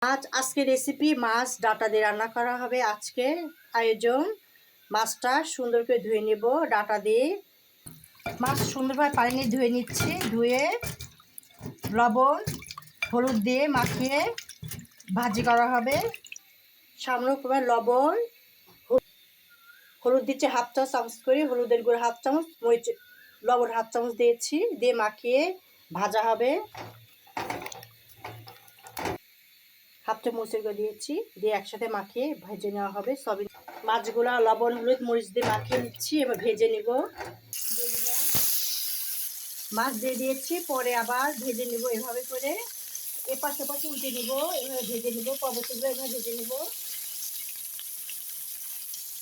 আজকে রেসিপি মাছ ডাঁটা দিয়ে রান্না করা হবে। আজকে আয়োজন মাছটা সুন্দর করে ধুয়ে নেব। ডাঁটা দিয়ে মাছ সুন্দরভাবে পানি নিয়ে ধুয়ে নিচ্ছি। ধুয়ে লবণ হলুদ দিয়ে মাখিয়ে ভাজি করা হবে। সামান্য পরিমাণ লবণ হলুদ দিচ্ছে হাফ চামচ করে, হলুদের গুঁড়ো হাফ চামচ, মরিচ লবণ হাফ চামচ দিয়েছি, দিয়ে মাখিয়ে ভাজা হবে। হাফ চামচের গুঁড়ো দিয়েছি, দিয়ে একসাথে মাখিয়ে ভেজে নেওয়া হবে। সবই মাছগুলা লবণ হলুদ মরিচ দিয়ে মাখিয়ে নিচ্ছি, এবার ভেজে নিব। দিয়ে দিলাম মাছ দিয়ে দিয়েছি, পরে আবার ভেজে নিব এভাবে করে। এপাশ ওপাশ উল্টে নিব, এভাবে ভেজে নিব। পরবর্তীগুলো এভাবে ভেজে নিব।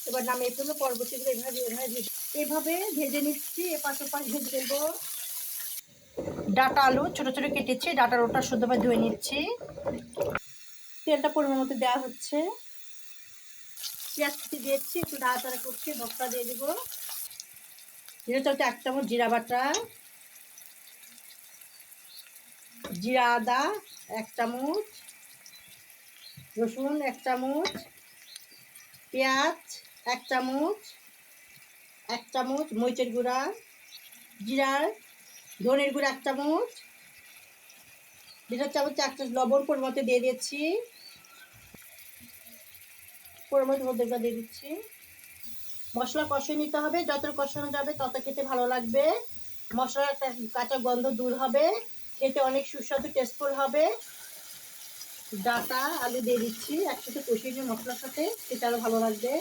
এবার নামিয়ে ফেলবো। পরবর্তীগুলো এভাবে ভেজে নিচ্ছি। এপাশ ওপাশ ভেজে নেব। ডাঁটা আলু ছোটো ছোটো কেটেছি, ডাঁটার ওটা শুদ্ধভাবে ধুয়ে নিচ্ছি। তেলটা পরিমাণ মতো দেওয়া হচ্ছে। পেঁয়াজ কুচি দিয়েছি, একটু নাড়াচাড়া করছি। ভর্তা দিয়ে দিব। জিরা চালতে 1 চামচ জিরা বাটা, জিরা আদা 1 চামচ, রসুন 1 চামচ, পেঁয়াজ 1 চামচ, 1 চামচ মরিচের গুঁড়া, জিরার ধনের গুঁড়া 1 চামচ, 1 চামচ 1 চামচ লবণ পরিমাণ মতো দিয়ে দিচ্ছি। পরিমাণ মতো দিয়ে দিচ্ছি। মশলা কষিয়ে নিতে হবে। যত কষানো যাবে তত খেতে ভালো লাগবে। মশলার একটা কাঁচা গন্ধ দূর হবে, খেতে অনেক সুস্বাদু টেস্টফুল হবে। ডাঁটা আলু দিয়ে দিচ্ছি, একসাথে কষিয়ে নিয়ে মশলার সাথে, খেতে আরও ভালো লাগবে।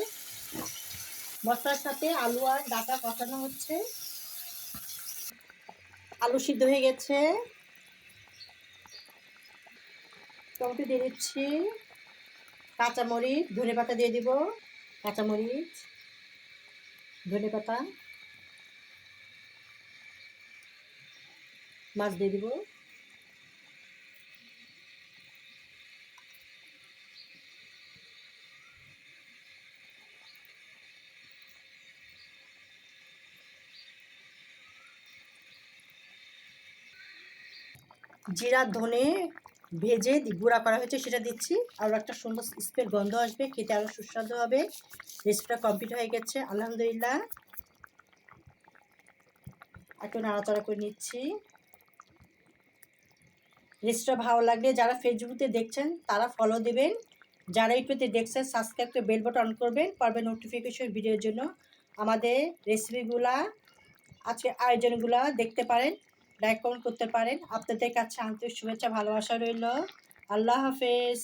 মশলার সাথে আলু আর ডাঁটা কষানো হচ্ছে। আলু সিদ্ধ হয়ে গেছে। টমেটো দিয়ে দিচ্ছি, কাঁচামরিচ ধনেপাতা দিয়ে দিব, কাঁচামরিচ ধনেপাতা, মাছ দিয়ে দিব। জিরা ধনে ভেজে গুঁড়া করা হয়েছে সেটা দিচ্ছি। আরও একটা সুন্দর স্মেল গন্ধ আসবে, খেতে আরও সুস্বাদু হবে। রেসিপিটা কমপ্লিট হয়ে গেছে আলহামদুলিল্লাহ। একটু নাড়াচাড়া করে নিচ্ছি। রেসিপিটা ভালো লাগলে যারা ফেসবুকে দেখছেন তারা ফলো দেবেন, যারা ইউটিউবে দেখছেন সাবস্ক্রাইব করে বেল বাটন অন করবেন, পারবেন নোটিফিকেশন ভিডিওর জন্য। আমাদের রেসিপিগুলা আজকে আয়োজনগুলো দেখতে পারেন, লাইক কমেন্ট করতে পারেন। আপনাদের কাছে আন্তরিক শুভেচ্ছা ভালোবাসা রইল। আল্লাহ হাফেজ।